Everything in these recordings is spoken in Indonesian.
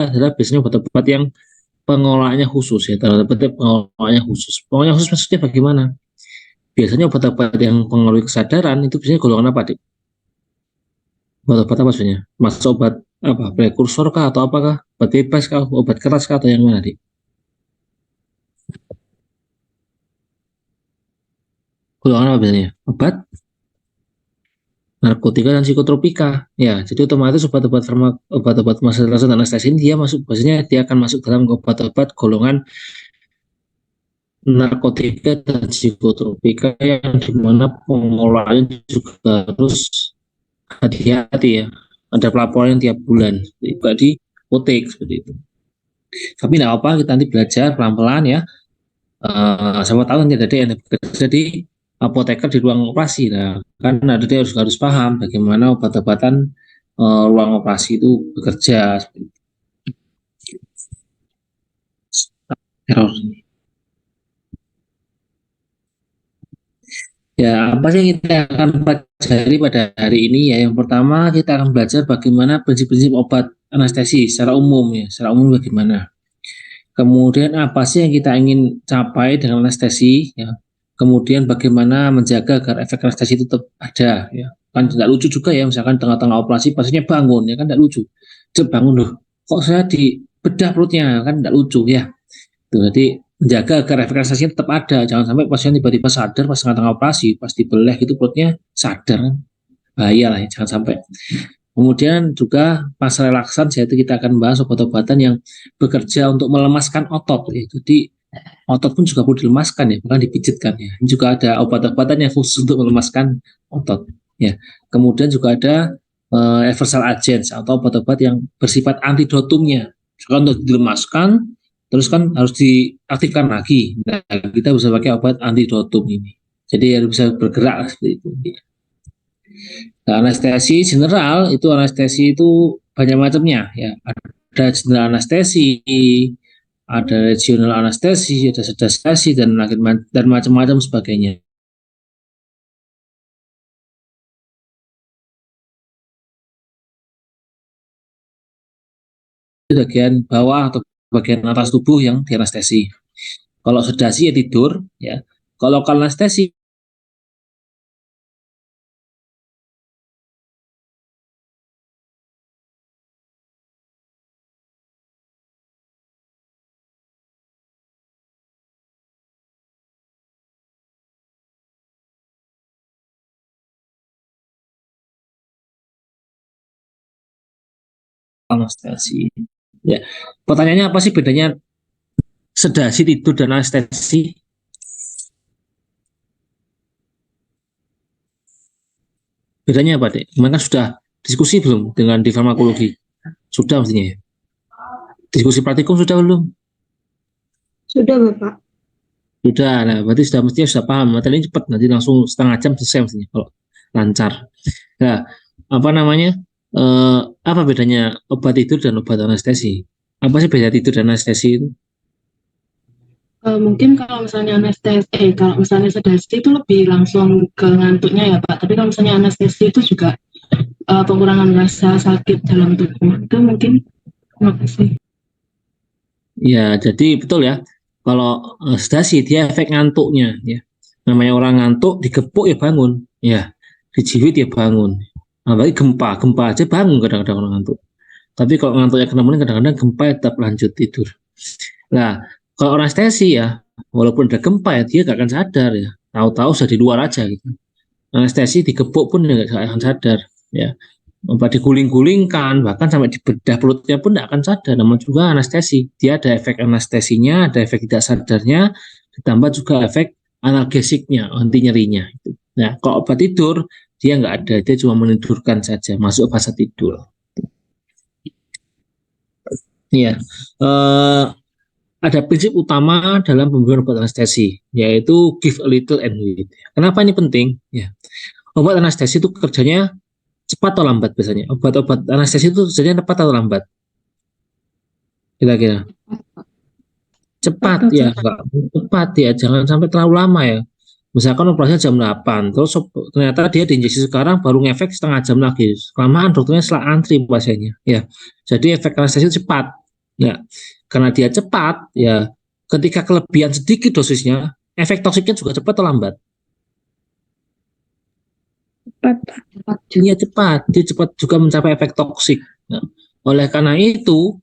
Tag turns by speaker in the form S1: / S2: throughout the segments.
S1: adalah biasanya obat-obat yang pengolahannya khusus ya, tanda petik pengolahannya khusus. Pengolahannya khusus maksudnya bagaimana? Biasanya obat-obat yang pengaruhi kesadaran itu biasanya golongan apa, Dik? Obat-obat apa sebenarnya? Masuk obat apa? Prekursor kah atau apakah? Obat bebas kah? Obat keras kah atau yang mana, Dik? Golongan apa biasanya? Obat narkotika dan psikotropika. Ya, jadi otomatis obat-obat masa dan anestesi ini dia masuk, biasanya dia akan masuk dalam obat-obat golongan narkotika dan psikotropika yang dimana pengolahannya juga harus hati-hati ya. Ada pelaporan tiap bulan, juga di apotek seperti itu. Tapi tidak apa, kita nanti belajar pelan-pelan ya. Sama tahu nanti ada yang bekerja di apoteker di ruang operasi. Nah, kan ada dia harus paham bagaimana obat-obatan ruang operasi itu bekerja. Error. Ya, apa sih yang kita akan pelajari pada hari ini ya? Yang pertama kita akan belajar bagaimana prinsip-prinsip obat anestesi secara umum ya, secara umum bagaimana. Kemudian apa sih yang kita ingin capai dengan anestesi ya? Kemudian bagaimana menjaga agar efek anestesi itu tetap ada ya. Kan tidak lucu juga ya, misalkan tengah-tengah operasi pasiennya bangun ya kan tidak lucu. Cep bangun loh. Kok saya dibedah perutnya kan tidak lucu ya. Tuh, jadi menjaga agar efek anestesinya tetap ada. Jangan sampai pasien tiba-tiba sadar pas tengah-tengah operasi, pas dibeleh itu perutnya sadar kan. Bahaya lah ya, jangan sampai. Kemudian juga pas relaksan, yaitu kita akan bahas obat-obatan yang bekerja untuk melemaskan otot. Ya. Jadi otot pun juga perlu dilemaskan ya, bukan dipijitkan ya. Ini juga ada obat-obatan yang khusus untuk melemaskan otot. Ya. Kemudian juga ada reversal agents atau obat-obat yang bersifat antidotumnya. Misalkan untuk dilemaskan, terus kan harus diaktifkan lagi. Nah, kita bisa pakai obat antidotum ini. Jadi harus bisa bergerak seperti itu. Nah, anestesi general itu banyak macamnya ya. Ada general anestesi, ada regional anestesi, ada sedasi dan macam-macam sebagainya. Itu bagian bawah atau bagian atas tubuh yang dianestesi. Kalau sedasi ya tidur ya. Kalau anestesi anestesi. Ya. Pertanyaannya apa sih bedanya sedasi, tidur, dan anestesi? Bedanya apa, Dek? Gimana sudah diskusi belum dengan di farmakologi? Sudah mestinya ya. Diskusi praktikum sudah belum?
S2: Sudah, Bapak.
S1: Sudah. Nah, berarti mestinya sudah paham. Materi ini cepat, nanti langsung setengah jam selesai mestinya kalau lancar. Nah, apa namanya? Apa bedanya obat tidur dan obat anestesi? Apa sih beda tidur dan anestesi itu?
S2: Mungkin kalau misalnya sedasi itu lebih langsung ke ngantuknya ya Pak. Tapi kalau misalnya anestesi itu juga pengurangan rasa sakit dalam tubuh. Itu mungkin. Terima kasih.
S1: Ya, jadi betul ya. Kalau sedasi dia efek ngantuknya ya. Namanya orang ngantuk digepuk ya bangun, ya. Dijiwit ya bangun. Nah, bagi gempa aja bangun kadang-kadang orang ngantuk. Tapi kalau ngantuknya kena kadang-kadang gempa ya tetap lanjut tidur. Nah, kalau anestesi ya, walaupun ada gempa ya dia gak akan sadar ya. Tahu-tahu sudah di luar aja gitu. Anestesi digepuk pun dia gak akan sadar ya. Diguling-gulingkan, bahkan sampai dibedah perutnya pun tidak akan sadar. Namun juga anestesi, dia ada efek anestesinya, ada efek tidak sadarnya, ditambah juga efek analgesiknya, anti nyerinya. Nah, kalau obat tidur dia nggak ada, dia cuma menidurkan saja, masuk fase tidur. Ya, ada prinsip utama dalam pemberian obat anestesi, yaitu give a little and wait. Kenapa ini penting? Ya, obat anestesi itu kerjanya cepat atau lambat biasanya? Obat-obat anestesi itu kerjanya cepat atau lambat? Kira-kira? Cepat ya, cepat ya, jangan sampai terlalu lama ya. Misalkan operasinya jam 8, terus ternyata dia diinjeksi sekarang baru ngefek setengah jam lagi. Kelamaan dokternya setelah antri pasiennya. Ya, jadi efek anestesi cepat. Nah, karena dia cepat, ya ketika kelebihan sedikit dosisnya, efek toksiknya juga cepat atau lambat?
S2: Cepat juga.
S1: Iya cepat, dia cepat juga mencapai efek toksik. Nah, oleh karena itu,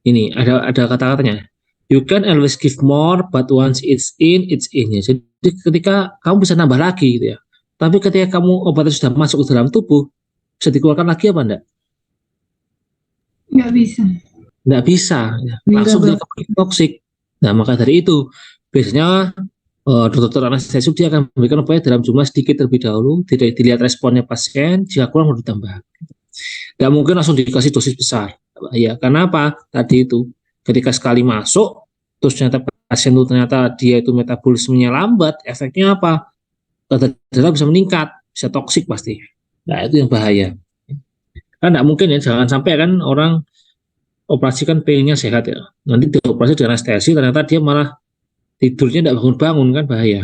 S1: ini ada kata-katanya. You can always give more, but once it's in. Ya. Jadi ketika kamu bisa nambah lagi, gitu ya. Tapi ketika kamu obatnya sudah masuk ke dalam tubuh, bisa dikeluarkan lagi apa enggak?
S2: Nggak bisa.
S1: Nggak bisa, ya. Langsung dia kembali toksik. Nah, maka dari itu, biasanya dokter anestesi dia akan memberikan obat dalam jumlah sedikit terlebih dahulu, tidak dilihat responnya pasien, jika kurang baru ditambah. Nggak mungkin langsung dikasih dosis besar. Ya, karena apa? Tadi itu, ketika sekali masuk, terus ternyata pasien itu ternyata dia itu metabolismenya lambat, efeknya apa? Kadar darah bisa meningkat, bisa toksik pasti. Nah, itu yang bahaya. Kan nggak mungkin ya, jangan sampai kan orang operasi kan pengennya sehat ya. Nanti dioperasi dengan anestesi, ternyata dia malah tidurnya tidak bangun-bangun kan bahaya.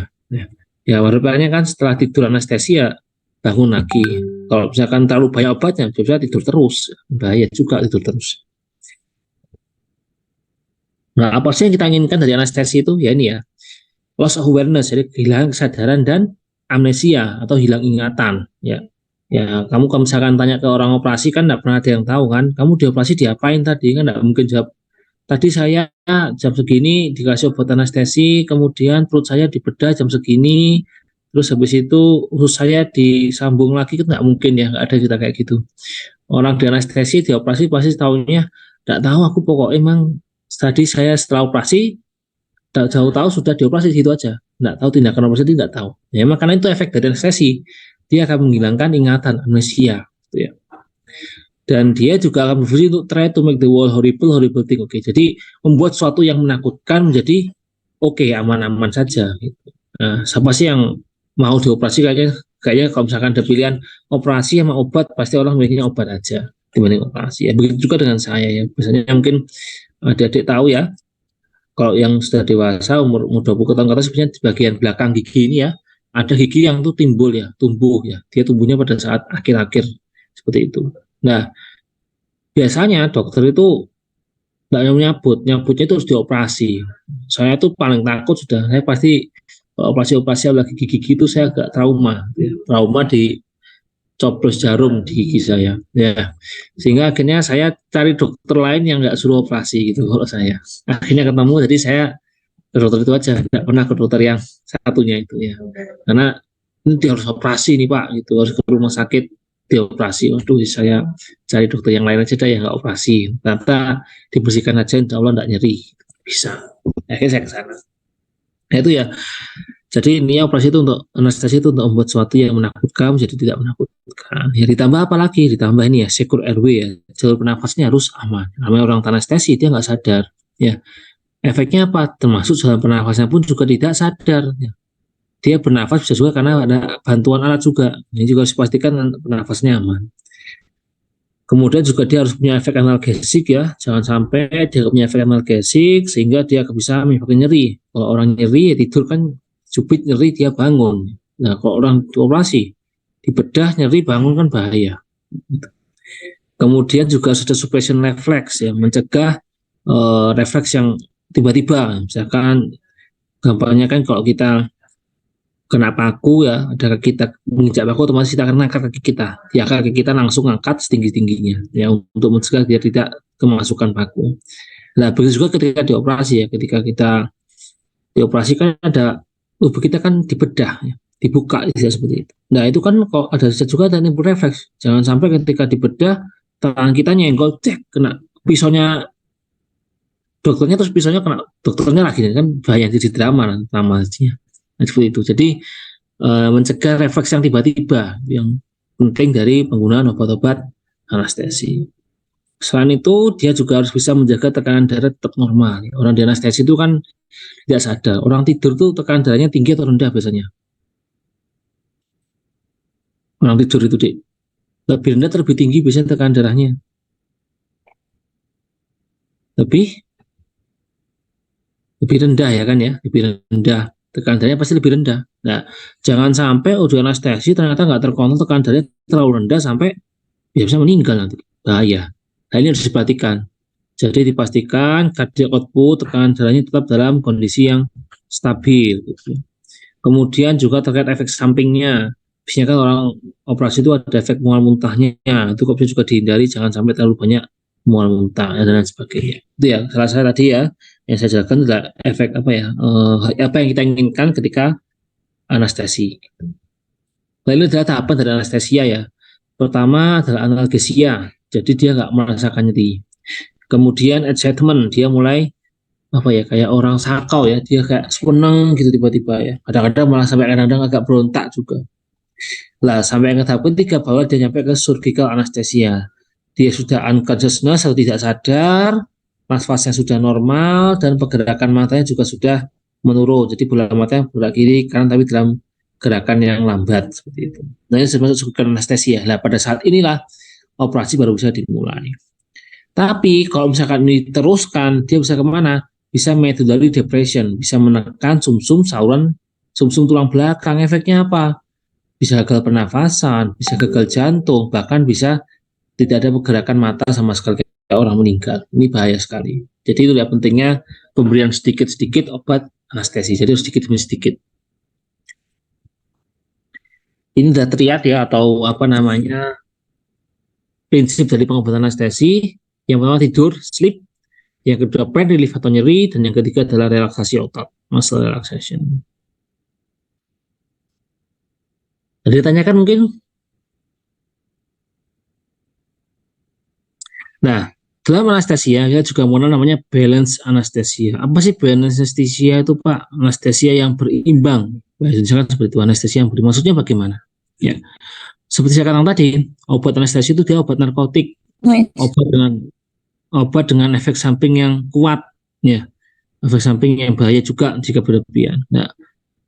S1: Ya harapannya kan setelah tidur anestesi ya bangun lagi. Kalau misalkan terlalu banyak obatnya, bisa tidur terus. Bahaya juga tidur terus. Nah, apa sih yang kita inginkan dari anestesi itu? Ya ini ya, loss of awareness, jadi kehilangan kesadaran dan amnesia atau hilang ingatan. Ya, kamu kalau misalkan tanya ke orang operasi kan tidak pernah ada yang tahu kan, kamu dioperasi diapain tadi kan tidak mungkin jawab. Tadi saya jam segini dikasih obat anestesi, kemudian perut saya dibedah jam segini, terus habis itu usus saya disambung lagi, kan nggak mungkin ya, nggak ada cerita kayak gitu. Orang di anestesi, dioperasi pasti tahunya, nggak tahu aku pokoknya emang tadi saya setelah operasi, tahu-tahu sudah dioperasi gitu aja, nggak tahu tindakan operasi itu nggak tahu. Ya makanya itu efek dari anestesi, dia akan menghilangkan ingatan, amnesia, gitu ya. Dan dia juga akan berfungsi untuk try to make the world horrible thing. Oke, jadi membuat sesuatu yang menakutkan menjadi oke, aman-aman saja. Gitu. Nah, siapa sih yang mau dioperasi kayaknya kalau misalkan ada pilihan operasi sama obat, pasti orang milihnya obat aja dibanding operasi. Ya begitu juga dengan saya ya. Misalnya mungkin adik-adik tahu ya, kalau yang sudah dewasa umur 20 tahun ke atas sebenarnya di bagian belakang gigi ini ya, ada gigi yang tuh timbul ya, tumbuh ya. Dia tumbuhnya pada saat akhir-akhir seperti itu. Nah, biasanya dokter itu nggak nyabutnya itu harus dioperasi. Saya tuh paling takut sudah, saya pasti operasi-operasi lagi gigi itu saya agak trauma, ya. Trauma di coblos jarum di gigi saya, ya. Sehingga akhirnya saya cari dokter lain yang nggak suruh operasi gitu kalau saya. Akhirnya ketemu, jadi saya ke dokter itu aja, nggak pernah ke dokter yang satunya itu ya. Karena ini harus operasi nih Pak, gitu harus ke rumah sakit dioperasi. Waduh, saya cari dokter yang lain aja dah yang nggak operasi. Ternyata dibersihkan aja, insya Allah nggak nyeri. Bisa. Akhirnya saya ke sana. Nah itu ya. Jadi ini operasi itu untuk anestesi itu untuk membuat sesuatu yang menakutkan jadi tidak menakutkan. Ya ditambah apa lagi? Ditambah ini ya secure airway ya. Jalur penafasnya harus aman. Namanya orang anestesi dia nggak sadar. Ya. Efeknya apa? Termasuk jalan penafasnya pun juga tidak sadar. Ya. Dia bernafas bisa juga karena ada bantuan alat juga. Ini juga harus dipastikan penafasnya aman. Kemudian juga dia harus punya efek analgesik ya. Jangan sampai dia punya efek analgesik sehingga dia bisa menyebabkan nyeri. Kalau orang nyeri ya tidur kan jubit nyeri dia bangun. Nah kalau orang operasi dibedah nyeri bangun kan bahaya. Kemudian juga sudah suppression reflex ya, mencegah refleks yang tiba-tiba. Misalkan gampangnya kan kalau kita kena paku ya, ada kita menginjak paku otomatis kita akan angkat kaki kita. Ya kaki kita langsung angkat setinggi-tingginya ya untuk mencegah dia tidak kemasukan paku. Nah begitu juga ketika dioperasi ya, ketika kita dioperasi kan ada tubuh kita kan dibedah ya, dibuka ya, seperti itu. Nah itu kan kalau ada juga ada timbul refleks. Jangan sampai ketika dibedah tangan kita nyenggol cek kena pisaunya dokternya terus pisaunya kena dokternya lagi kan bahaya jadi drama namanya. Nah, seperti itu. Jadi mencegah refleks yang tiba-tiba yang penting dari penggunaan obat-obat anestesi. Selain itu, dia juga harus bisa menjaga tekanan darah tetap normal. Orang di anestesi itu kan tidak sadar. Orang tidur tuh tekanan darahnya tinggi atau rendah biasanya. Orang tidur itu lebih rendah atau lebih tinggi biasanya tekanan darahnya. Lebih rendah ya kan ya, lebih rendah. Tekanan darahnya pasti lebih rendah. Nah, jangan sampai udah anestesi ternyata nggak terkontrol tekanan darahnya terlalu rendah sampai ya bisa meninggal nanti. Bahaya. Nah, ini harus diperhatikan. Jadi dipastikan cardiac output, tekanan darahnya tetap dalam kondisi yang stabil. Gitu. Kemudian juga terkait efek sampingnya. Biasanya kan orang operasi itu ada efek mual muntahnya. Itu kok juga dihindari, jangan sampai terlalu banyak mual muntah dan lain sebagainya. Itu ya salah saya tadi ya yang saya jelaskan adalah efek apa ya, apa yang kita inginkan ketika anestesi. Lalu adalah tahapan dari anestesia ya. Pertama adalah analgesia, jadi dia nggak merasakan nyeri. Kemudian excitement, dia mulai apa ya kayak orang sakau ya, dia kayak seneng gitu tiba-tiba ya. Kadang-kadang malah sampai kadang-kadang agak berontak juga. Lah sampai ke tahap ketiga bahwa dia nyampe ke surgical anesthesia. Dia sudah unconsciousness atau tidak sadar, nafasnya sudah normal dan pergerakan matanya juga sudah menurun. Jadi bola matanya bergerak kiri kanan tapi dalam gerakan yang lambat seperti itu. Nah ini termasuk surgical anesthesia. Lah pada saat inilah operasi baru bisa dimulai. Tapi kalau misalkan ini teruskan, dia bisa kemana? Bisa medullary depression, bisa menekan sumsum sauran, sumsum tulang belakang. Efeknya apa? Bisa gagal pernafasan, bisa gagal jantung, bahkan bisa tidak ada pergerakan mata sama sekali kayak orang meninggal. Ini bahaya sekali. Jadi itu ya pentingnya pemberian sedikit-sedikit obat anestesi. Jadi sedikit demi sedikit. Ini udah triad ya atau apa namanya prinsip dari pengobatan anestesi. Yang pertama tidur, sleep. Yang kedua pain relief atau nyeri. Dan yang ketiga adalah relaksasi otot, muscle relaxation. Jadi ditanyakan mungkin. Nah, dalam anestesia kita juga mengenal namanya balance anestesia. Apa sih balance anestesia itu Pak? Anestesia yang berimbang. Bahasa seperti itu, anestesia yang berimbang. Maksudnya bagaimana? Ya, seperti saya katakan tadi, obat anestesi itu dia obat narkotik, obat dengan efek samping yang kuat, ya, efek samping yang bahaya juga jika berlebihan. Nah,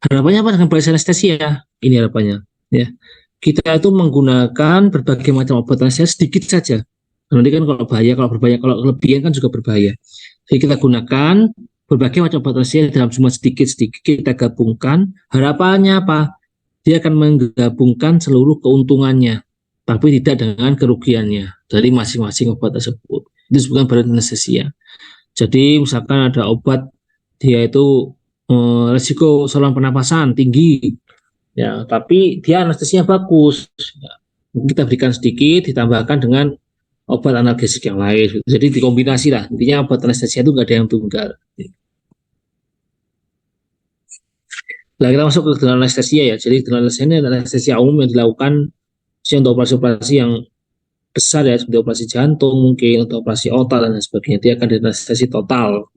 S1: harapannya apa dengan balance anestesia? Ini harapannya, ya. Kita itu menggunakan berbagai macam obat anestesi sedikit saja. Nanti kan kalau bahaya, kalau berbahaya, kalau kelebihan kan juga berbahaya. Jadi kita gunakan berbagai macam obat anestesi dalam jumlah sedikit-sedikit kita gabungkan. Harapannya apa? Dia akan menggabungkan seluruh keuntungannya, tapi tidak dengan kerugiannya dari masing-masing obat tersebut. Itu disebutkan balance anestesia. Jadi misalkan ada obat dia itu resiko saluran pernapasan tinggi, ya, tapi dia anestesinya bagus. Ya, kita berikan sedikit, ditambahkan dengan obat analgesik yang lain. Jadi dikombinasi lah. Intinya obat anestesia itu nggak ada yang tunggal. Nah, kita masuk ke dalam anestesia ya. Jadi dalam anestesia ini adalah anestesia umum yang dilakukan untuk operasi-operasi yang besar ya, seperti operasi jantung mungkin, atau operasi otak dan sebagainya. Dia akan anestesi total.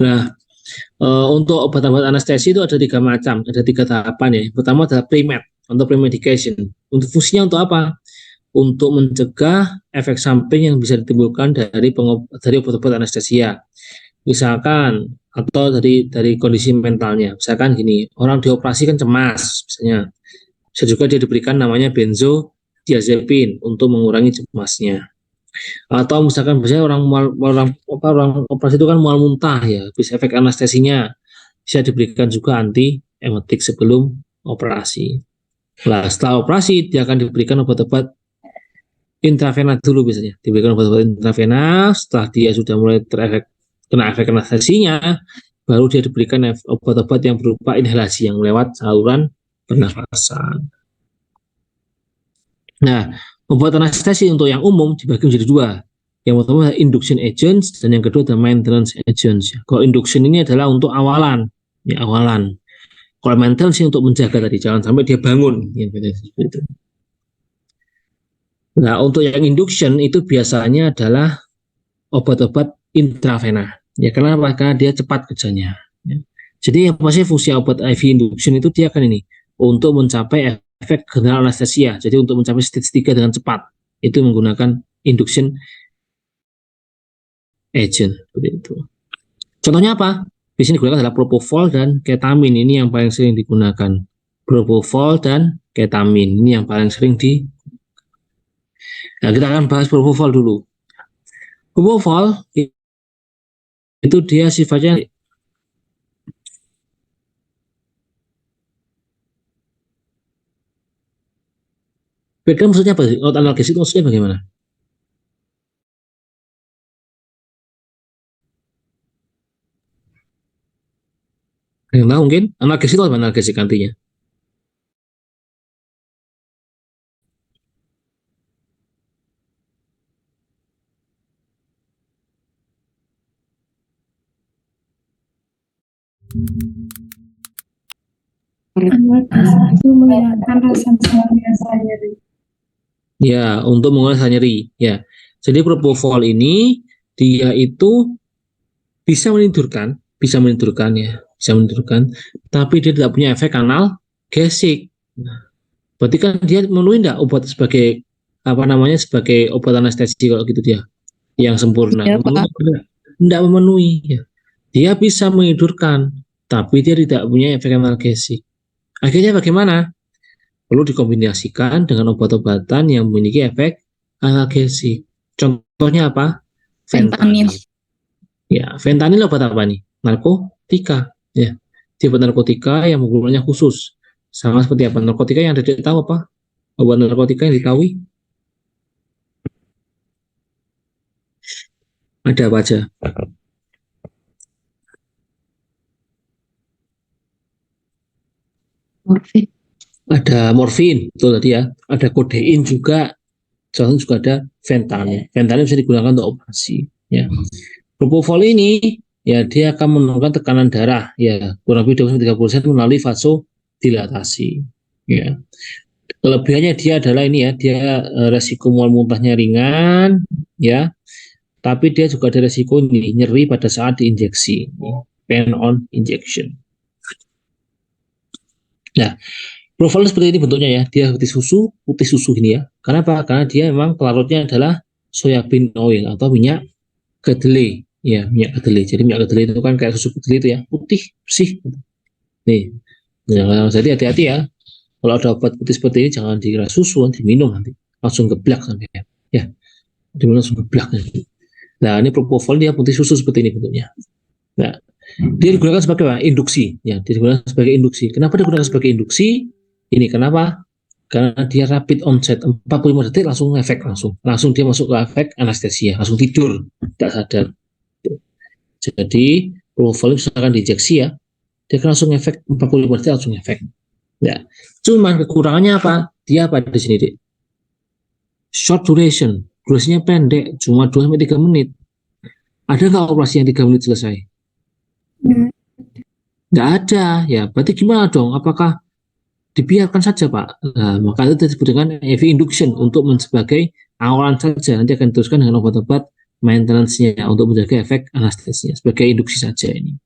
S1: Nah, untuk obat-obat anestesi itu ada 3 macam, ada 3 tahapan ya. Pertama adalah pre-med, untuk pre-medication. Untuk fungsinya untuk apa? Untuk mencegah efek samping yang bisa ditimbulkan dari obat-obat anestesia. Misalkan atau dari kondisi mentalnya. Misalkan gini, orang dioperasi kan cemas, misalnya. Bisa juga dia diberikan namanya benzodiazepin untuk mengurangi cemasnya. Atau misalkan biasanya orang operasi itu kan mual muntah ya, bisa efek anestesinya bisa diberikan juga anti emetik sebelum operasi. Nah, setelah operasi dia akan diberikan obat-obat intravena dulu biasanya. Diberikan obat-obat intravena, setelah dia sudah mulai kena efek anestesinya, baru dia diberikan obat-obat yang berupa inhalasi yang lewat saluran pernafasan. Nah, obat anestesi untuk yang umum dibagi menjadi 2. Yang pertama adalah induction agents dan yang kedua adalah maintenance agents. Kalau induction ini adalah untuk awalan, ya awalan. Kalau maintenance untuk menjaga tadi, jangan sampai dia bangun. Gitu. Nah, untuk yang induction itu biasanya adalah obat-obat intravena. Ya, kenapa? Karena dia cepat kerjanya. Ya. Jadi apa sih fungsi obat IV induction itu dia akan ini untuk mencapai efek general anestesia. Jadi untuk mencapai stage 3 dengan cepat itu menggunakan induction agent seperti itu. Contohnya apa? Di sini digunakan adalah propofol dan ketamin. Ini yang paling sering digunakan. Propofol dan ketamin ini yang paling sering di. Nah, kita akan bahas propofol dulu. Propofol itu dia sifatnya Beda maksudnya apa? Obat analgesik itu maksudnya bagaimana? Yang tahu mungkin analgesik itu apa analgesik artinya?
S3: Itu menghilangkan rasa nyeri.
S1: Ya, untuk mengurangi rasa nyeri. Ya, jadi propofol ini dia itu bisa menidurkan ya, bisa menidurkan, tapi dia tidak punya efek analgesik. Nah, berarti kan dia memenuhi tidak obat sebagai apa namanya sebagai obat anestesi kalau gitu dia yang sempurna?
S3: Ya, Pak.
S1: Tidak memenuhi. Ya. Dia bisa menidurkan, tapi dia tidak punya efek analgesik. Akhirnya bagaimana? Perlu dikombinasikan dengan obat-obatan yang memiliki efek analgesik. Contohnya apa?
S3: Fentanyl.
S1: Ya, fentanyl obat apa nih? Narkotika. Ya, dia obat narkotika yang penggunaannya khusus. Sama seperti apa? Narkotika yang tidak tahu apa? Obat narkotika yang diketahui ada apa aja?
S3: Morfin.
S1: Ada morfin, betul tadi ya. Ada kodein juga. Contohnya juga ada fentanyl. Fentanyl bisa digunakan untuk operasi. Ya. Propofol ini ya dia akan menurunkan tekanan darah ya kurang lebih 30% melalui vasodilatasi. Ya. Kelebihannya dia adalah ini ya, dia resiko mual muntahnya ringan ya, tapi dia juga ada resiko ini nyeri pada saat diinjeksi. Pain on injection. Nah, profil seperti ini bentuknya ya, dia putih susu ini ya. Karena apa? Karena dia memang pelarutnya adalah soybean oil atau minyak kedelai. Ya, minyak kedelai. Jadi minyak kedelai itu kan kayak susu kedelai itu ya, putih, bersih. Nih, nah, jadi hati-hati ya. Kalau ada obat putih seperti ini jangan dikira susu, diminum nanti langsung geblak sampai ya. Diminum langsung geblak. Nah, ini propofol dia putih susu seperti ini bentuknya. Nah, dia digunakan sebagai apa? Induksi. Ya, dia digunakan sebagai induksi. Kenapa digunakan sebagai induksi? Ini kenapa? Karena dia rapid onset 45 detik langsung efek langsung dia masuk ke efek anestesia, langsung tidur, tidak sadar. Jadi propofol misalkan diinjeksi ya, dia kan langsung efek 45 detik langsung efek. Ya, cuman kekurangannya apa? Dia apa di sini, Dik? Short duration, durasinya pendek, cuma 2-3 menit. Ada nggak operasi yang 3 menit selesai? Nggak ada, ya. Berarti gimana dong? Apakah dibiarkan saja, Pak? Nah, maka itu disebut dengan IV induction untuk sebagai awalan saja. Nanti akan diteruskan dengan obat-obat maintenance-nya untuk menjaga efek anestesinya sebagai induksi saja ini.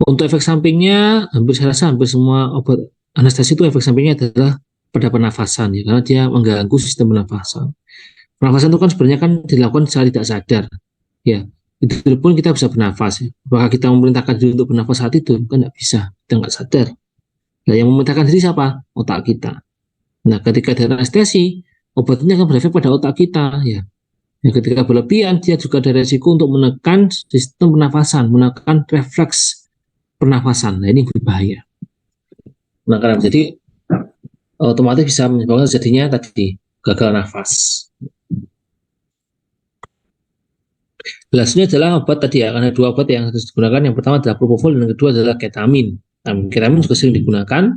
S1: Untuk efek sampingnya, saya rasa hampir semua obat anestesi itu efek sampingnya adalah pada pernafasan ya, karena dia mengganggu sistem pernafasan. Pernafasan itu kan sebenarnya kan dilakukan secara tidak sadar, ya. Itu pun kita bisa bernafas. Ya. Apakah kita memerintahkan diri untuk bernafas saat itu? Kan tidak bisa, kita nggak sadar. Nah, yang memerintahkan diri siapa? Otak kita. Nah, ketika ada anestesi, obatnya akan berefek pada otak kita, ya. Ya, ketika berlebihan, dia juga ada resiko untuk menekan sistem pernafasan, menekan refleks pernafasan. Nah, ini berbahaya. Nah, karena jadi otomatis bisa menyebabkan terjadinya tadi gagal nafas. Selanjutnya adalah obat tadi ya, karena dua obat yang harus digunakan. Yang pertama adalah propofol dan yang kedua adalah ketamin. Nah, ketamin juga sering digunakan.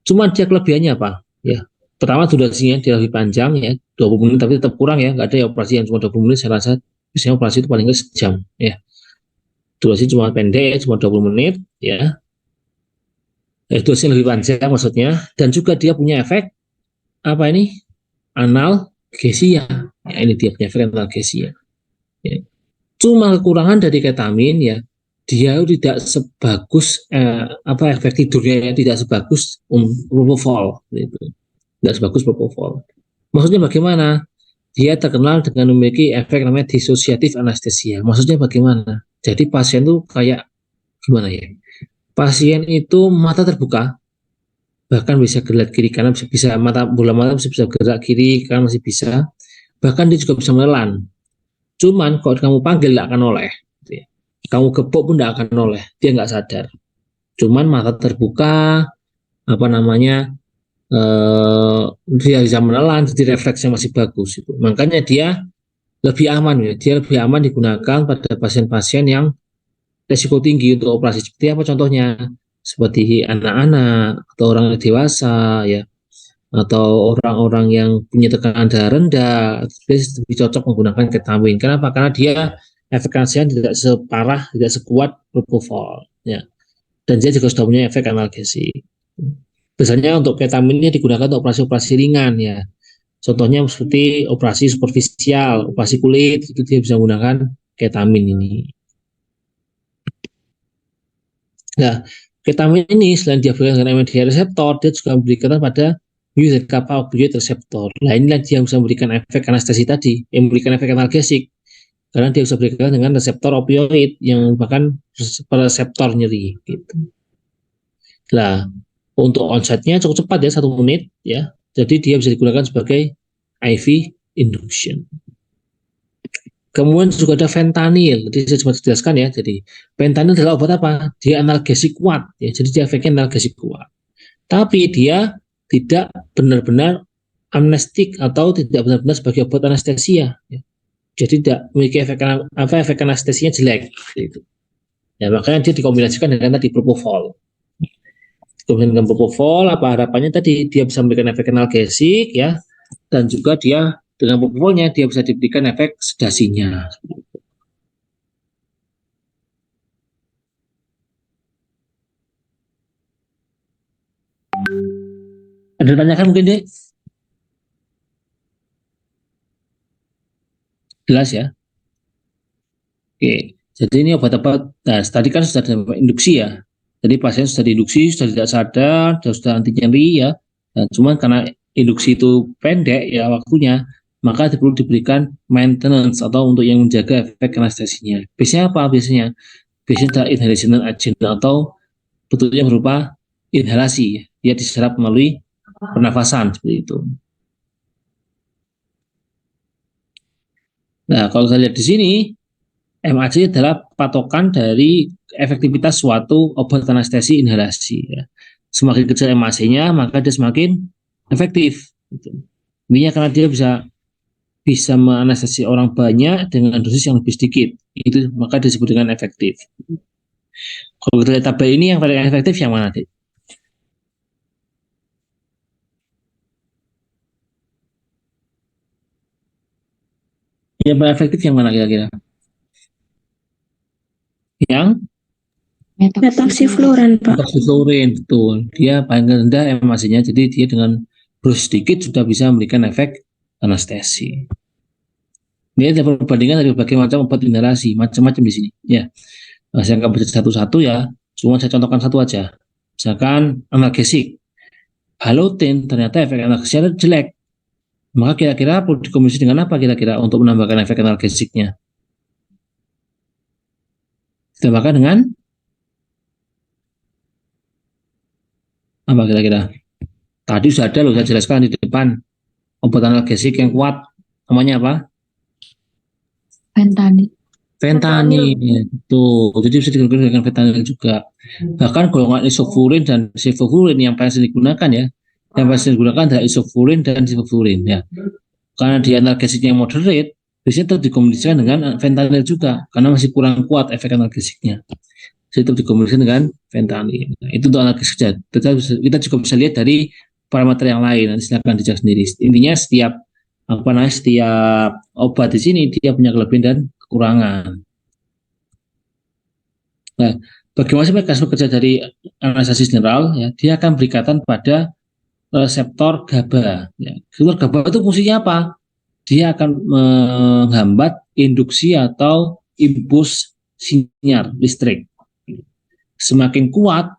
S1: Cuma dia kelebihannya apa? Ya, pertama durasinya dia lebih panjang ya, 20 menit tapi tetap kurang ya. Nggak ada ya operasi yang cuma 20 menit. Saya rasa biasanya operasi itu paling nggak sejam ya. Durasi cuma pendek ya, cuma 20 menit ya. Durasinya lebih panjang maksudnya. Dan juga dia punya efek apa ini? Analgesia. Ya, ini dia punya efek analgesia. Ya. Cuma kekurangan dari ketamin ya, dia tidak sebagus apa efek tidurnya ya, tidak sebagus propofol gitu. Tidak sebagus propofol. Maksudnya bagaimana? Dia terkenal dengan memiliki efek namanya disosiatif anestesia. Maksudnya bagaimana? Jadi pasien tuh kayak gimana ya? Pasien itu mata terbuka, bahkan bisa gerak kiri kanan, bisa mata bola mata bisa gerak kiri kanan masih bisa, bahkan dia juga bisa menelan. Cuman kalau kamu panggil tidak akan noleh, kamu gepuk pun tidak akan noleh, dia nggak sadar. Cuman mata terbuka, apa namanya, dia bisa menelan, jadi refleksnya masih bagus itu. Makanya dia lebih aman ya. Dia lebih aman digunakan pada pasien-pasien yang risiko tinggi untuk operasi. Seperti apa contohnya? Seperti anak-anak atau orang dewasa ya, atau orang-orang yang punya tekanan darah rendah, lebih cocok menggunakan ketamin. Kenapa? Karena dia efekasinya tidak separah, tidak sekuat propofol ya. Dan dia juga sudah punya efek analgesik. Biasanya untuk ketamin ini digunakan untuk operasi-operasi ringan ya. Contohnya seperti operasi superficial, operasi kulit, itu dia bisa menggunakan ketamin ini. Nah, ketamin ini selain dia berikan dengan MDR reseptor, dia juga memberikan pada mu dan kappa opioid reseptor. Nah, inilah dia bisa memberikan efek anestesi tadi, yang memberikan efek analgesik. Karena dia bisa berikan dengan reseptor opioid yang merupakan reseptor nyeri. Gitu. Nah, untuk onsetnya cukup cepat ya, 1 menit ya. Jadi dia bisa digunakan sebagai IV induction. Kemudian juga ada fentanyl. Jadi saya cuma jelaskan ya. Jadi fentanyl adalah obat apa? Dia analgesik kuat. Ya. Jadi dia efeknya analgesik kuat. Tapi dia tidak benar-benar amnestik atau tidak benar-benar sebagai obat anestesia. Ya. Jadi tidak memiliki efek anestesinya jelek. Gitu. Ya, makanya dia dikombinasikan dengan tadi propofol. Dikombinasikan dengan propofol, apa harapannya tadi dia bisa memberikan efek analgesik ya, dan juga dia dengan propofolnya dia bisa diberikan efek sedasinya. Ada tanyakan mungkin deh? Jelas ya? Oke, jadi ini obat-obat. Nah, tadi kan sudah ada induksi ya. Jadi pasien sudah diinduksi, sudah tidak sadar, sudah anti nyeri ya. Nah, cuman karena induksi itu pendek ya waktunya, maka perlu diberikan maintenance atau untuk yang menjaga efek anestesinya. Biasanya apa? Biasanya adalah inhalation agent atau bentuknya berupa inhalasi. Dia diserap melalui pernafasan seperti itu. Nah, kalau saya lihat di sini, MAC adalah patokan dari efektivitas suatu obat anestesi inhalasi. Ya. Semakin kecil MAC-nya, maka dia semakin efektif. Intinya karena dia bisa menganestesi orang banyak dengan dosis yang lebih sedikit. Itu maka disebut dengan efektif. Kalau kita lihat tabel ini yang paling efektif yang mana, Dik? Yang paling efektif yang mana kira-kira? Yang
S3: Metoxifluran, Pak.
S1: metoxiflurin, betul. Dia paling rendah MAC-nya, jadi dia dengan dosis sedikit sudah bisa memberikan efek anestesi. Ini ada perbandingan dari berbagai macam obat inhalasi, macam-macam di sini. Ya, saya akan baca satu-satu ya. Cuma saya contohkan satu aja. Misalkan analgesik, Halotin ternyata efek analgesiknya jelek. Maka kira-kira perlu dikombinasi dengan apa kira-kira untuk menambahkan efek analgesiknya? Ditambahkan dengan apa kira-kira? Tadi sudah ada loh, saya jelaskan di depan. Obat analgesik yang kuat, namanya apa? Fentanyl, itu. Jadi bisa digunakan dengan fentanyl juga. Bahkan golongan isofurin dan sevoflurin yang paling sering digunakan ya, yang paling sering digunakan adalah isofurin dan sevoflurin ya. Karena di analgesiknya moderate, biasanya dikombinasikan dengan fentanyl juga, karena masih kurang kuat efek analgesiknya. Jadi tetap dikombinasikan dengan fentanyl. Nah, itu untuk analgesik saja. Kita juga bisa lihat dari parameter yang lain. Nanti silakan dicek sendiri. Intinya setiap obat di sini dia punya kelebihan dan kekurangan. Nah, bagaimana sih mekanisme kerja dari anestesi general? Ya, dia akan berikatan pada reseptor GABA. Ya. Reseptor GABA itu fungsinya apa? Dia akan menghambat induksi atau impuls sinyal listrik. Semakin kuat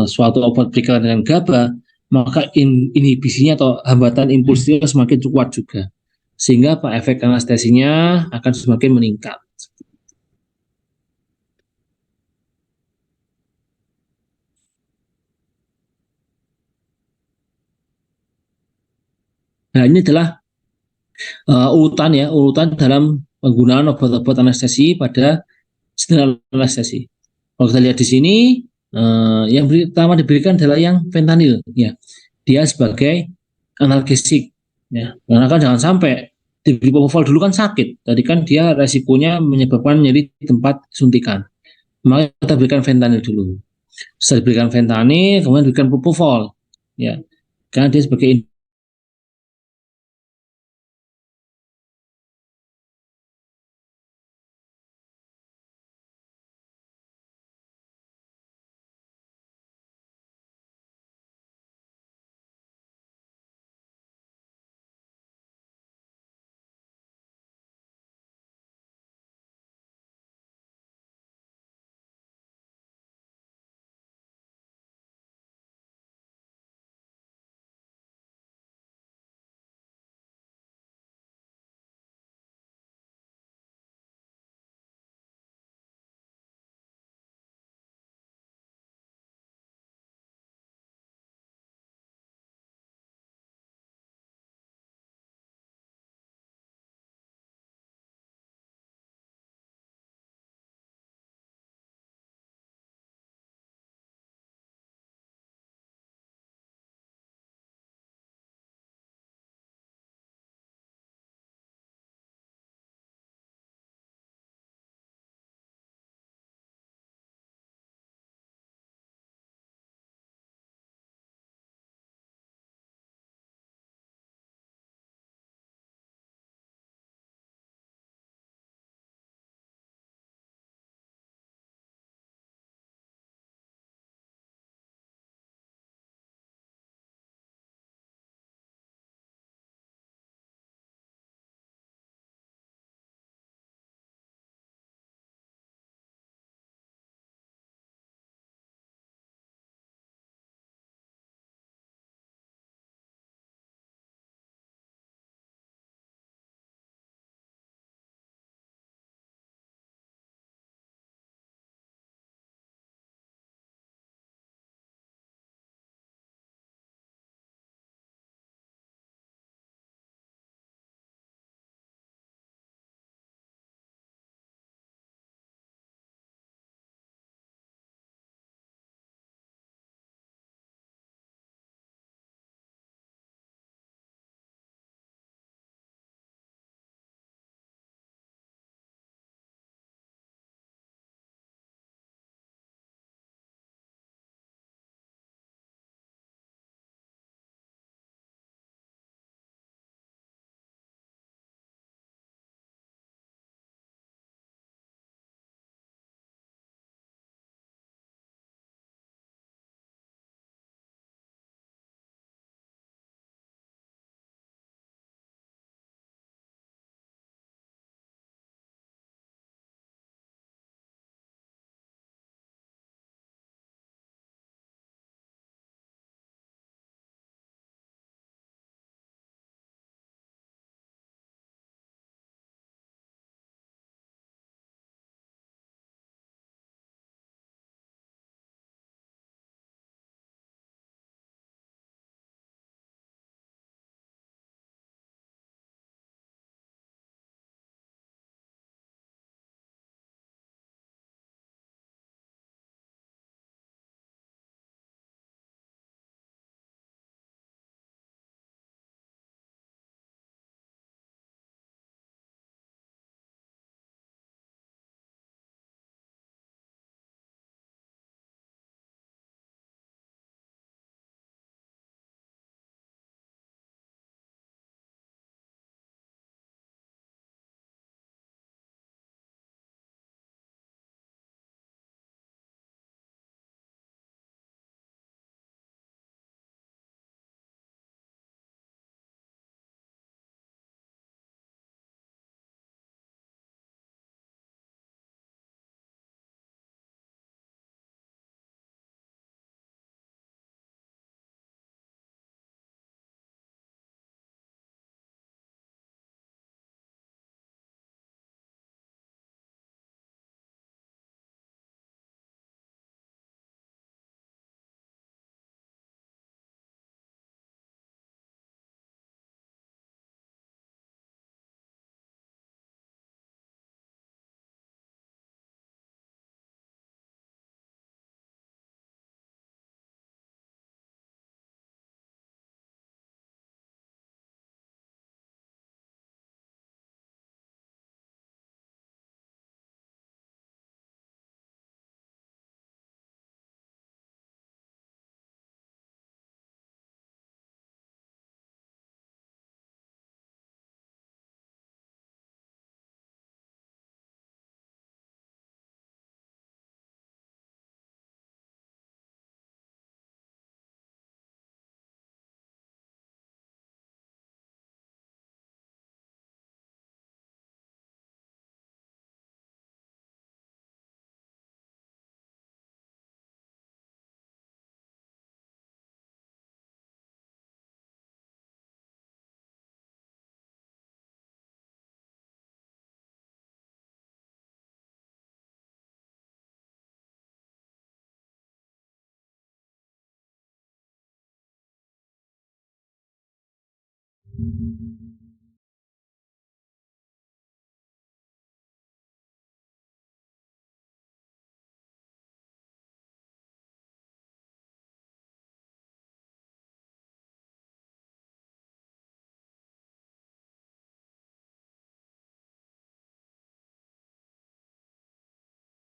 S1: suatu obat berikatan dengan GABA, maka inhibisinya atau hambatan impulsnya semakin kuat juga, sehingga efek anestesinya akan semakin meningkat. Nah, ini adalah urutan dalam penggunaan obat-obat anestesi pada general anestesi. Kalau kita lihat di sini, Yang pertama diberikan adalah yang fentanyl, ya. Dia sebagai analgesik, ya. Karena kan jangan sampai diberi propofol dulu kan sakit. Tadi kan dia resikonya menyebabkan nyeri di tempat suntikan. Maka kita berikan fentanyl dulu. Setelah diberikan fentanyl, kemudian diberikan propofol, ya. Karena dia sebagai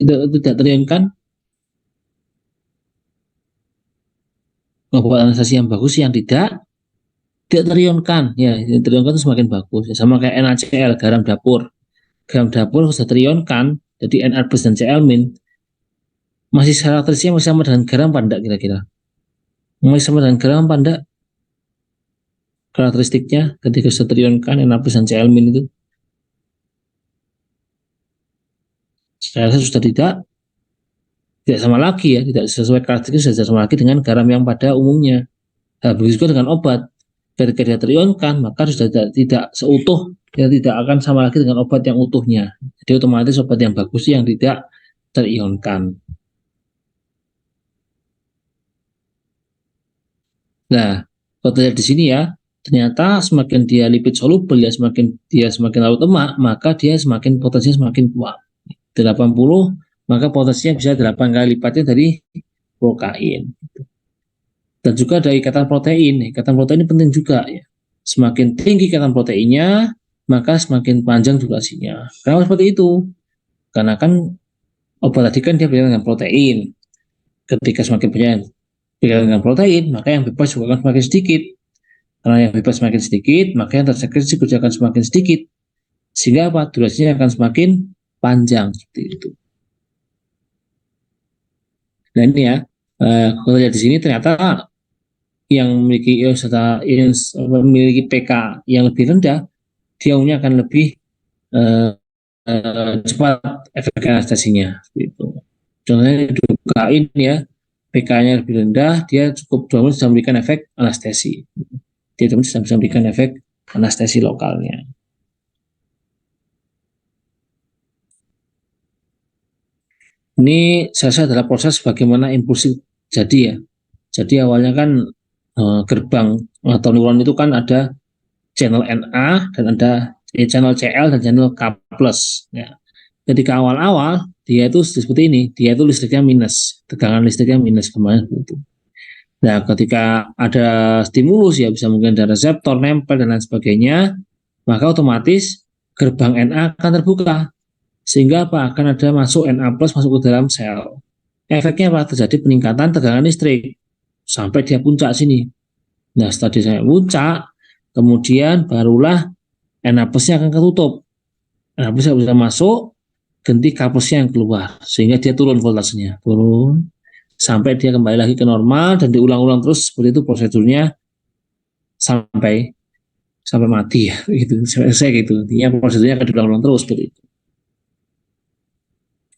S1: Itu tidak terionkan. Obat anestesi yang bagus yang tidak terionkan, ya yang terionkan itu semakin bagus. Sama kayak NaCl, garam dapur sudah terionkan, jadi Na+ dan Cl- masih karakteristiknya masih sama dengan garam apa enggak kira-kira? Masih sama dengan garam apa enggak? Karakteristiknya ketika sudah terionkan Na+ dan Cl- itu saya rasa sudah tidak sama lagi ya, tidak sesuai karakteristik, sudah sama lagi dengan garam yang pada umumnya. Nah, begitu juga dengan obat. Ketika dia terionkan, maka sudah tidak seutuh, ya tidak akan sama lagi dengan obat yang utuhnya. Jadi otomatis obat yang bagus yang tidak terionkan. Nah, kalau terlihat di sini ya, ternyata semakin dia lipid soluble ya, semakin larut lemak, maka dia semakin potensinya semakin kuat. 80, maka potensinya bisa 8 kali lipatnya dari prokain. Dan juga ada ikatan protein. Ikatan protein ini penting juga ya. Semakin tinggi ikatan proteinnya, maka semakin panjang durasinya. Kenapa seperti itu? Karena kan obat tadi kan dia berkaitan dengan protein. Ketika semakin banyak berkaitan dengan protein, maka yang bebas juga akan semakin sedikit. Karena yang bebas semakin sedikit, maka yang tersekresi juga akan semakin sedikit. Sehingga apa? Durasinya akan semakin panjang seperti itu. Nah ini ya, kalau lihat di sini ternyata yang memiliki PK yang lebih rendah, dia umumnya akan lebih cepat efek anestesinya. Gitu. Contohnya dukain ya, PK-nya lebih rendah, dia cukup 2 menit sudah memberikan efek anestesi. Dia 2 menit sudah bisa memberikan efek anestesi lokalnya. Ini saya adalah proses bagaimana impulsif jadi ya. Jadi awalnya kan gerbang atau neuron itu kan ada channel Na dan ada channel Cl dan channel K+. Ya. Ketika awal-awal dia itu seperti ini, dia itu listriknya minus, tegangan listriknya minus kemarin itu. Nah, ketika ada stimulus ya bisa mungkin ada reseptor nempel dan lain sebagainya, maka otomatis gerbang Na akan terbuka sehingga apa akan ada masuk Na+ masuk ke dalam sel. Efeknya apa? Terjadi peningkatan tegangan listrik sampai dia puncak sini. Nah, setelah dia sampai puncak, kemudian barulah Na+-nya akan ketutup. Na+-nya bisa masuk, ganti K+-nya yang keluar sehingga dia turun voltasenya, turun sampai dia kembali lagi ke normal dan diulang-ulang terus seperti itu prosedurnya sampai mati ya gitu. Saya gitu. Intinya prosedurnya akan diulang-ulang terus seperti itu.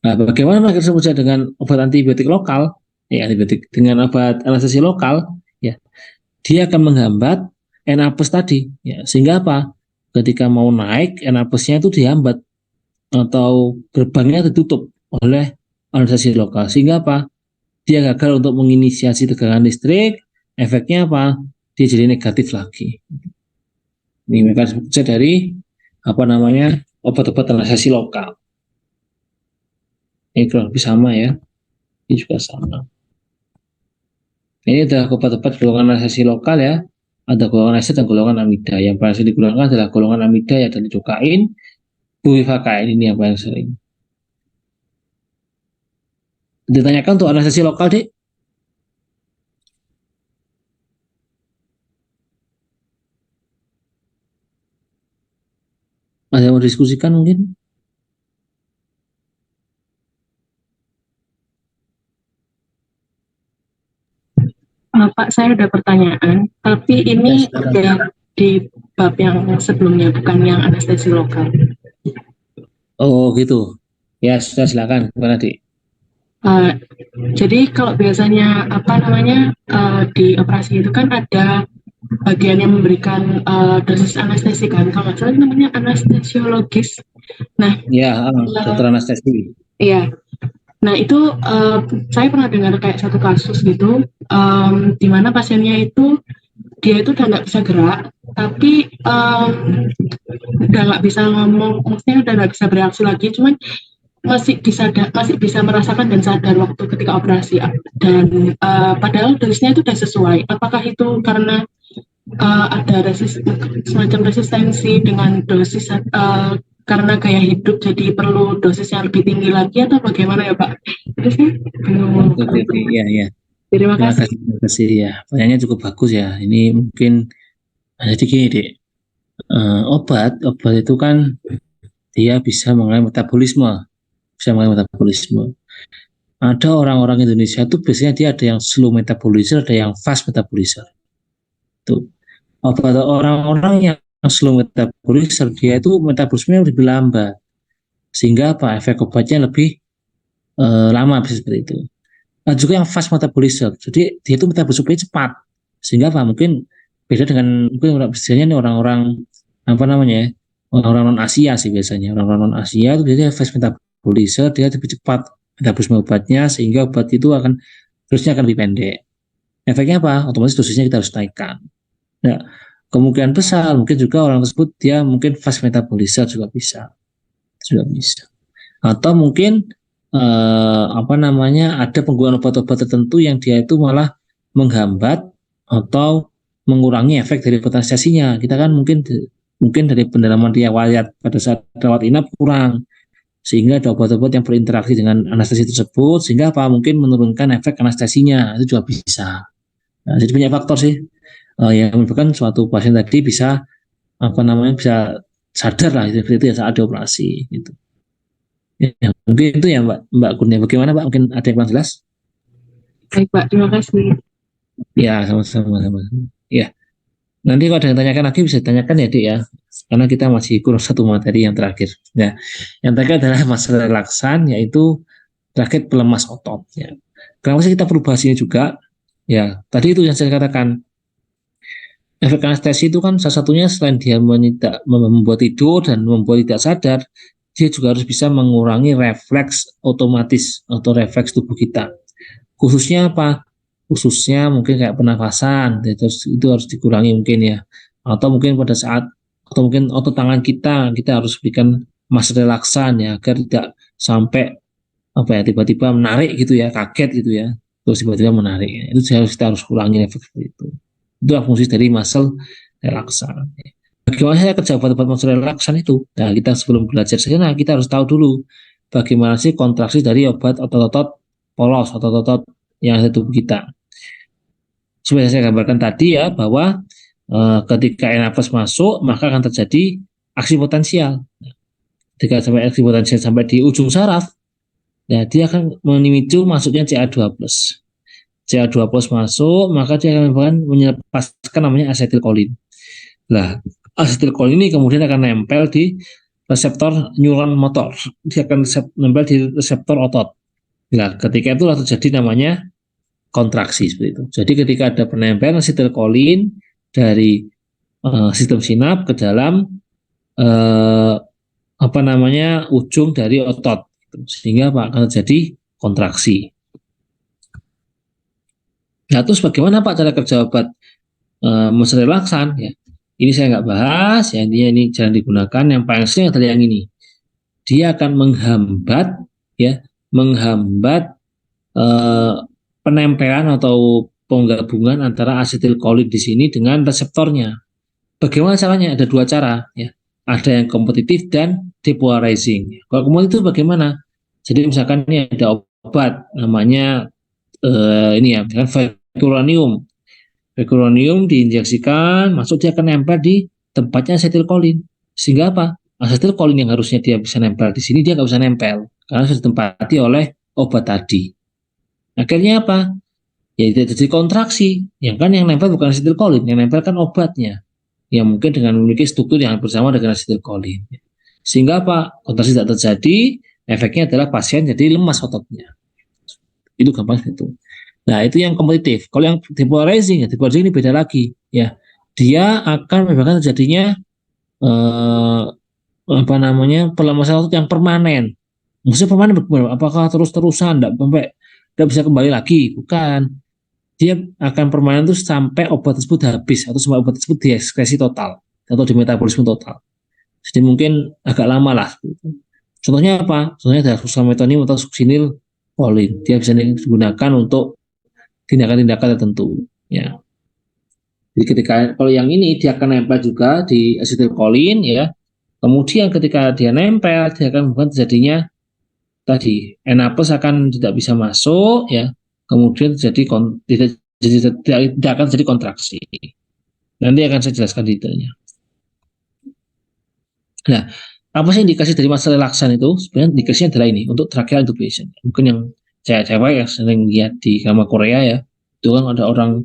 S1: Nah, bagaimana mereka bekerja dengan obat antibiotik lokal? Ya, antibiotik dengan obat anestesi lokal, ya, dia akan menghambat Na+ tadi, ya, sehingga apa? Ketika mau naik, Na+-nya itu dihambat atau gerbangnya ditutup oleh anestesi lokal, sehingga apa? Dia gagal untuk menginisiasi tegangan listrik, efeknya apa? Dia jadi negatif lagi. Ini mereka bekerja dari obat-obat anestesi lokal. Ini kurang lebih sama ya. Ini juga sama. Ini adalah obat-obat golongan anestesi lokal ya. Ada golongan anestesi dan golongan amida. Yang paling sering digunakan adalah golongan amida ya, dan lidocaine, bupivacaine ini yang paling sering. Ditanyakan untuk anestesi lokal, Dik? Ada yang mau diskusikan mungkin?
S2: Pak, saya ada pertanyaan, tapi ini udah di bab yang sebelumnya, bukan yang anestesi lokal.
S1: Oh gitu. Ya sudah, silakan. Gimana, Dik?
S2: Jadi kalau biasanya di operasi itu kan ada bagian yang memberikan dosis anestesi kan, kalau nggak salah namanya anestesiologis. Nah,
S1: ya, dokter anestesi.
S2: Iya. Nah itu saya pernah dengar kayak satu kasus gitu, di mana pasiennya itu dia itu udah nggak bisa gerak, tapi udah nggak bisa ngomong, maksudnya udah nggak bisa bereaksi lagi, cuman masih bisa merasakan dan sadar waktu ketika operasi, dan padahal dosisnya itu udah sesuai. Apakah itu karena ada semacam resistensi dengan dosis, karena gaya hidup jadi perlu dosis yang lebih tinggi lagi, atau bagaimana ya Pak? Terus bingung.
S1: Oke, ya, ya.
S2: Terima
S1: Terima
S2: kasih.
S1: kasih, terima kasih ya. Pertanyaannya cukup bagus ya. Ini mungkin jadi gini deh. Obat itu kan dia bisa mengurangi metabolisme. Ada orang-orang Indonesia itu biasanya dia ada yang slow metabolizer, ada yang fast metabolizer. Tuh. Obat orang-orang yang slow metabolizer dia itu metabolismenya lebih lambat, sehingga apa efek obatnya lebih lama bisa seperti itu. Nah, juga yang fast metabolizer, jadi dia itu metabolismenya cepat, sehingga apa mungkin beda dengan mungkin biasanya nih orang-orang apa namanya orang-orang non Asia sih biasanya orang-orang non Asia itu biasanya fast metabolizer, dia lebih cepat metabolisme obatnya, sehingga obat itu dosisnya akan lebih pendek. Efeknya apa? Otomatis dosisnya kita harus naikkan. Nah, kemungkinan besar mungkin juga orang tersebut dia mungkin fast metabolizer juga bisa. Atau mungkin ada penggunaan obat-obat tertentu yang dia itu malah menghambat atau mengurangi efek dari anestesinya. Kita kan mungkin dari pendalaman riwayat pada saat rawat inap kurang, sehingga ada obat-obat yang berinteraksi dengan anestesi tersebut, sehingga mungkin menurunkan efek anestesinya, itu juga bisa. Nah, jadi banyak faktor sih yang menyebabkan suatu pasien tadi bisa bisa sadar lah seperti itu ya saat dioperasi gitu. Ya, mungkin itu ya Mbak Kurnia. Bagaimana Pak? Mungkin ada yang kurang jelas?
S2: Baik Pak, terima kasih.
S1: Ya, sama-sama. Ya, nanti kalau ada yang tanyakan lagi bisa ditanyakan ya Dik ya, karena kita masih kurang satu materi yang terakhir. Ya, yang terakhir adalah masalah relaksan, yaitu rakit pelemas otot. Ya. Kenapa sih kita perlu bahas ini juga? Ya, tadi itu yang saya katakan. Efek anestesi itu kan salah satunya selain dia membuat tidur dan membuat tidak sadar, dia juga harus bisa mengurangi refleks otomatis atau refleks tubuh kita. Khususnya apa? Khususnya mungkin kayak pernafasan, itu harus dikurangi mungkin ya. Atau mungkin mungkin otot tangan kita harus berikan masa relaksan ya, agar tidak sampai tiba-tiba menarik gitu ya, kaget gitu ya, terus tiba-tiba menarik. Itu kita harus kurangi efek seperti itu. Itulah fungsi dari muscle relaksan. Bagaimana saya kerja obat-obat muscle relaksan itu? Nah, kita sebelum belajar sana, kita harus tahu dulu bagaimana sih kontraksi dari otot-otot polos, otot-otot yang ada di tubuh kita. Seperti saya gambarkan tadi ya, bahwa ketika air nafas masuk, maka akan terjadi aksi potensial. Ketika sampai aksi potensial sampai di ujung saraf, ya dia akan memicu masuknya Ca2+. Ca2+ masuk, maka dia akan melepaskan namanya asetilkolin. Nah, asetilkolin ini kemudian akan nempel di reseptor neuron motor. Dia akan nempel di reseptor otot. Nah, ketika itu terjadi namanya kontraksi seperti itu. Jadi ketika ada penempelan asetilkolin dari sistem sinap ke dalam ujung dari otot, sehingga akan terjadi kontraksi. Nah, terus bagaimana Pak cara kerja obat muscle relaksan? Ya, ini saya nggak bahas. Ya, ini jarang digunakan. Yang paling sering adalah yang ini. Dia akan menghambat penempelan atau penggabungan antara asetilkolin di sini dengan reseptornya. Bagaimana caranya? Ada dua cara. Ya, ada yang kompetitif dan depolarizing. Kalau kompetitif bagaimana? Jadi misalkan ini ada obat namanya misalkan Vecuronium diinjeksikan, masuk dia akan nempel di tempatnya asetilkolin. Sehingga apa? Asetilkolin yang harusnya dia bisa nempel di sini, dia nggak bisa nempel. Karena sudah ditempati oleh obat tadi. Akhirnya apa? Ya jadi kontraksi. Yang nempel bukan asetilkolin, yang nempel kan obatnya. Yang mungkin dengan memiliki struktur yang bersama dengan asetilkolin. Sehingga apa? Kontraksi tidak terjadi, efeknya adalah pasien jadi lemas ototnya. Itu gampang itu. Nah, itu yang kompetitif. Kalau yang depolarizing ini beda lagi, ya. Dia akan menyebabkan terjadinya pelemasan otot yang permanen. Maksudnya permanen bagaimana? Apakah terus-terusan tidak bisa kembali lagi? Bukan. dia akan permanen itu sampai obat tersebut habis atau sampai obat tersebut dieskresi total atau di metabolisme total. Jadi mungkin agak lama lah. Contohnya apa? Contohnya adalah susametonim atau suksinil kolin. Dia bisa digunakan untuk tindakan-tindakan tertentu. Ya. Jadi ketika kalau yang ini dia akan nempel juga di asetilkolin ya. Kemudian ketika dia nempel, dia akan membuat terjadinya tadi enapes akan tidak bisa masuk ya. Kemudian tidak akan jadi kontraksi. Nanti akan saya jelaskan detailnya. Nah, apa sih indikasi dari masa relaksan itu? Sebenarnya indikasinya adalah ini untuk tracheal intubation. Mungkin yang cewek-cewek yang sering lihat di drama Korea ya, itu kan ada orang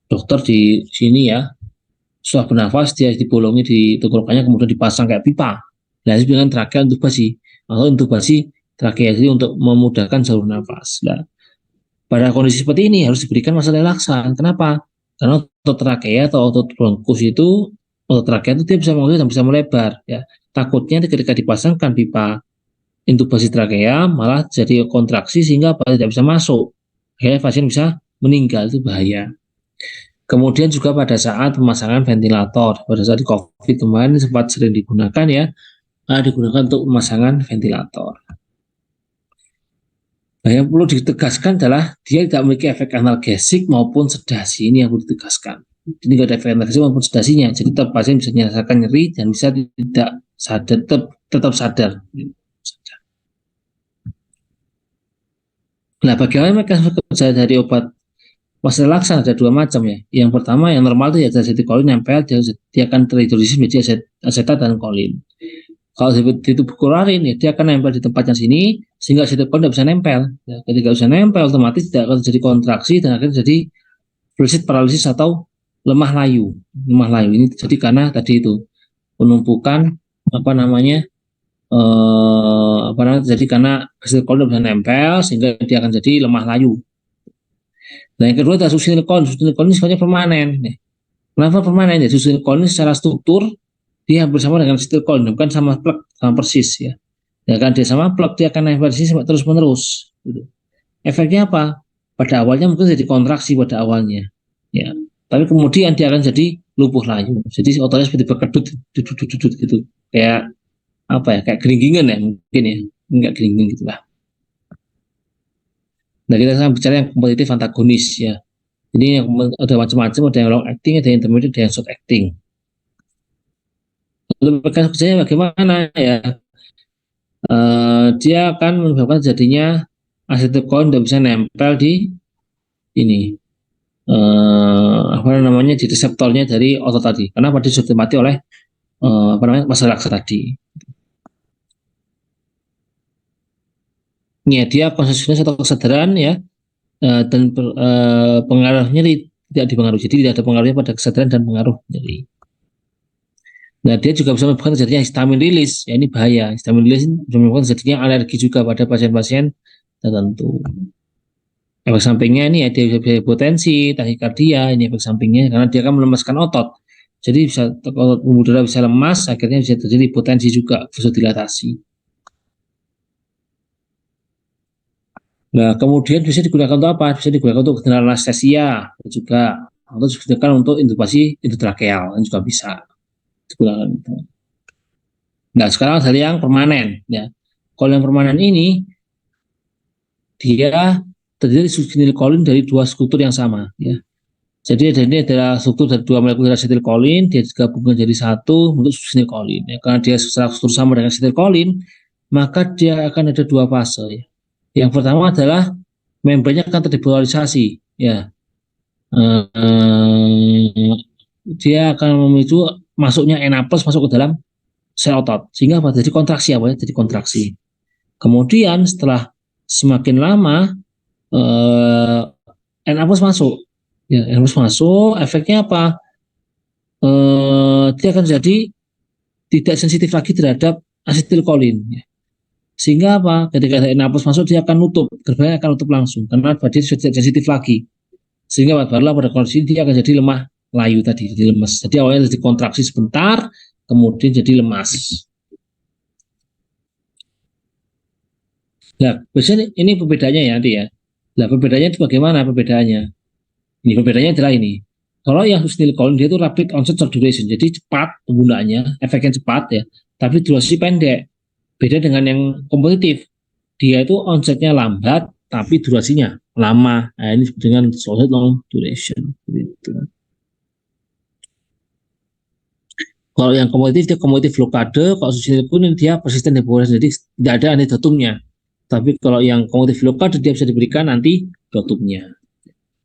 S1: dokter di sini ya, setelah bernafas dia dibolongi di tenggorokannya kemudian dipasang kayak pipa. Nah, itu dengan tracheal intubasi atau intubasi trakea jadi untuk memudahkan saluran nafas. Nah, pada kondisi seperti ini harus diberikan masa relaksan. Kenapa? Karena otot trakea atau otot bronkus itu otot trakea itu dia bisa mengalir dan bisa melebar ya. Takutnya ketika dipasangkan pipa intubasi trakea malah jadi kontraksi sehingga tidak bisa masuk. Akhirnya pasien bisa meninggal, itu bahaya. Kemudian juga pada saat pemasangan ventilator, pada saat di COVID kemarin sempat sering digunakan ya, digunakan untuk pemasangan ventilator. Nah, yang perlu ditegaskan adalah dia tidak memiliki efek analgesik maupun sedasi. Ini yang perlu ditegaskan. Jadi tidak ada efek analgesik maupun sedasinya. Jadi tetap pasien bisa merasakan nyeri dan bisa tidak sadar, tetap sadar. Nah, bagaimana mekanisme kerja dari obat masa relaksan? Ada dua macam ya. Yang pertama yang normal itu ya asetilkolin nempel, dia akan terhidrolisis menjadi asetat dan kolin. Kalau di tubuh kurarin ya dia akan nempel di tempatnya sini sehingga asetilkolin tidak bisa nempel. Ya, ketika bisa nempel otomatis tidak akan terjadi kontraksi dan akan terjadi flaccid paralisis atau lemah layu. Lemah layu ini terjadi karena tadi itu penumpukan apa namanya jadi karena asetilkolin tidak bisa nempel sehingga dia akan jadi lemah layu. Nah yang kedua adalah succinylcholine. Succinylcholine ini sifatnya permanen. Kenapa permanen? Ya succinylcholine secara struktur dia bersama dengan asetilkolin, bukan sama plak, sama persis ya. Ya kan dia sama plak dia akan inversi terus menerus. Gitu. Efeknya apa? Pada awalnya mungkin jadi kontraksi pada awalnya, ya. Tapi kemudian dia akan jadi lumpuh layu. Jadi ototnya seperti berkedut, gitu. Kayak apa ya? Kayak geringgingan ya mungkin ya. Enggak geringgingan gitulah. Nah kita sekarang bicara yang kompetitif antagonis ya. Jadi yang ada macam-macam, ada yang long acting, ada yang intermediate, ada yang short acting. Lalu mekanisme kerjanya bagaimana ya? Dia akan menyebabkan terjadinya asetilkolin tidak bisa nempel di ini apa namanya di reseptornya dari otot tadi karena pada sudah mati oleh apa namanya masa relaksa tadi. Ya dia konsumsinya atau kesadaran ya dan pengaruh nyeri tidak dipengaruhi, jadi tidak ada pengaruhnya pada kesadaran dan pengaruh nyeri. Nah dia juga bisa menyebabkan terjadinya histamin rilis, ya ini bahaya. Histamin rilis bisa menyebabkan terjadinya alergi juga pada pasien-pasien tertentu. Efek sampingnya ini ya dia bisa hipotensi, tahikardia, ini efek sampingnya karena dia akan melemaskan otot. Jadi bisa otot pembuluh darah bisa lemas, akhirnya bisa terjadi hipotensi juga, vasodilatasi. Nah, kemudian bisa digunakan untuk apa? Bisa digunakan untuk general anestesia juga, atau digunakan untuk intubasi endotrakeal juga bisa digunakan. Nah, sekarang dari yang permanen ya. Kalau yang permanen ini dia terdiri succinylcholine dari dua struktur yang sama ya. Jadi ini adalah struktur dari dua molekul asetilkolin, dia digabungkan jadi satu untuk succinylcholine. Ya, karena dia secara struktur sama dengan asetilkolin, maka dia akan ada dua fase. Ya. Yang pertama adalah membrannya akan terdepolarisasi. Ya. Dia akan memicu masuknya enaples masuk ke dalam sel otot, sehingga apa? Jadi kontraksi apa ya? Jadi kontraksi. Kemudian setelah semakin lama enaples masuk. Ya, harus masuk, efeknya apa? Dia akan jadi tidak sensitif lagi terhadap asetilkolin. Ya. Sehingga apa? Ketika ada enaples masuk, dia akan nutup, gerbangnya akan nutup langsung, karena dia sudah tidak sensitif lagi. Sehingga barulah pada kondisi dia akan jadi lemah layu tadi, jadi lemas. Jadi awalnya jadi kontraksi sebentar, kemudian jadi lemas. Nah, biasanya ini perbedaannya ya nanti ya. Nah, perbedaannya itu bagaimana perbedaannya? Ini perbedaannya adalah ini. Kalau yang sustainable dia itu rapid onset short duration, jadi cepat penggunaannya, efeknya cepat ya, tapi durasi pendek. Beda dengan yang kompetitif, dia itu onsetnya lambat, tapi durasinya lama. Nah, ini dengan short long duration. Gitu. Kalau yang kompetitif dia kompetitif blokade, kalau sustainable pun dia persisten deposit, jadi tidak ada antidotumnya. Tapi kalau yang kompetitif blokade dia bisa diberikan nanti dotumnya.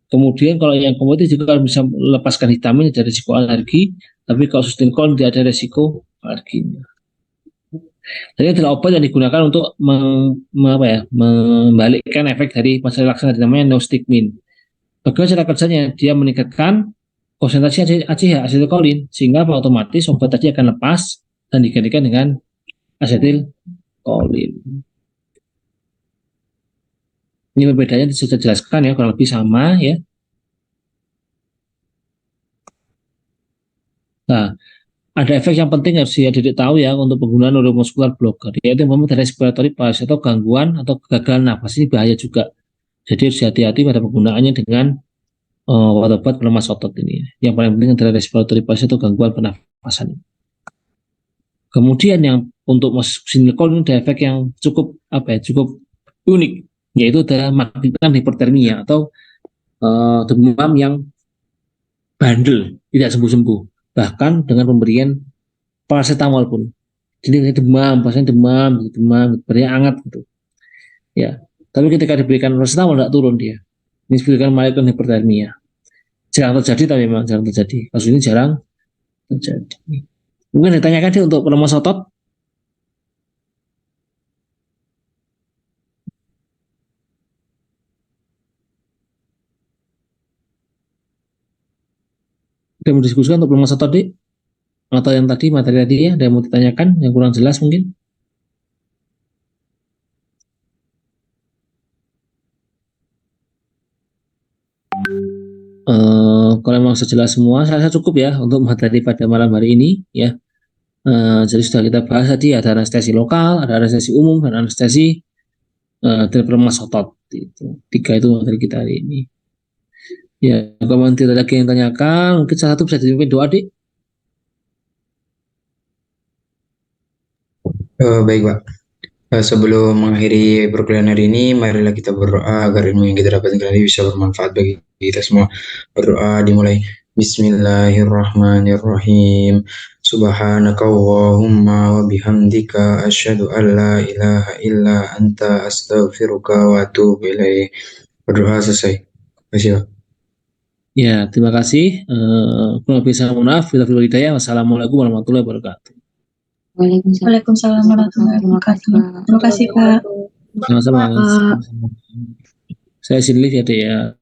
S1: Kemudian kalau yang kompetitif juga bisa melepaskan histamin dari risiko alergi, tapi kalau sustainable tidak ada risiko alerginya. Jadi adalah obat yang digunakan untuk membalikkan efek dari masa relaksasi namanya neostigmin. Bagaimana cara kerjanya? Dia meningkatkan konsentrasi ACH, asetilkolin, sehingga otomatis obat tadi akan lepas dan digantikan dengan asetilkolin. Ini perbedaannya sudah jelaskan ya, kurang lebih sama ya. Nah, ada efek yang penting harus dia tahu ya untuk penggunaan neuromuscular blocker, yaitu dari respiratory paralysis atau gangguan atau kegagalan nafas. Ini bahaya juga. Jadi harus hati-hati pada penggunaannya dengan obat pelemas otot ini. Yang paling penting adalah respiratory paralysis atau gangguan pernafasan. Kemudian yang untuk sinikol ini ada efek yang cukup unik, yaitu adalah magnetizing hipertermia atau demam yang bandel, tidak sembuh-sembuh, bahkan dengan pemberian paracetamol pun. Jadi demam, pasien demam, beriak hangat gitu. Ya, tapi ketika diberikan paracetamol tidak turun dia. Ini disebutkan magnetizing hipertermia. Jarang terjadi, tapi memang jarang terjadi. Kasus ini jarang terjadi. Mungkin ditanyakan sih untuk pelemas otot. Kita mau diskusikan untuk pelemas otot, Dik? Atau yang tadi, materi tadi ya, ada yang mau ditanyakan, yang kurang jelas mungkin? Kalau memang sejelas semua, saya rasa cukup ya untuk materi pada malam hari ini ya. Jadi sudah kita bahas tadi ada anestesi lokal, ada anestesi umum, dan anestesi dari pelemas otot. Itu. 3 itu materi kita hari ini. Ya, kalau tidak ada lagi yang tanyakan, mungkin salah satu bisa dipimpin doa, Dik.
S4: Baik, Pak. Sebelum mengakhiri perkuliahan hari ini, marilah kita berdoa agar ilmu yang kita dapatkan kali ini bisa bermanfaat bagi kita semua. Berdoa dimulai. Bismillahirrahmanirrahim. Subhanaka Allahumma wa bihamdika asyhadu an la ilaha illa anta astaghfiruka wa atubu ilaik. Berdoa selesai. Terima kasih, Pak.
S1: Ya, terima kasih. Kurang lebih saya mohon maaf. Wassalamualaikum warahmatullahi wabarakatuh.
S3: Waalaikumsalam warahmatullahi wabarakatuh. Terima kasih, Pak.
S1: Sama-sama. Saya Sidli ya, Dek ya.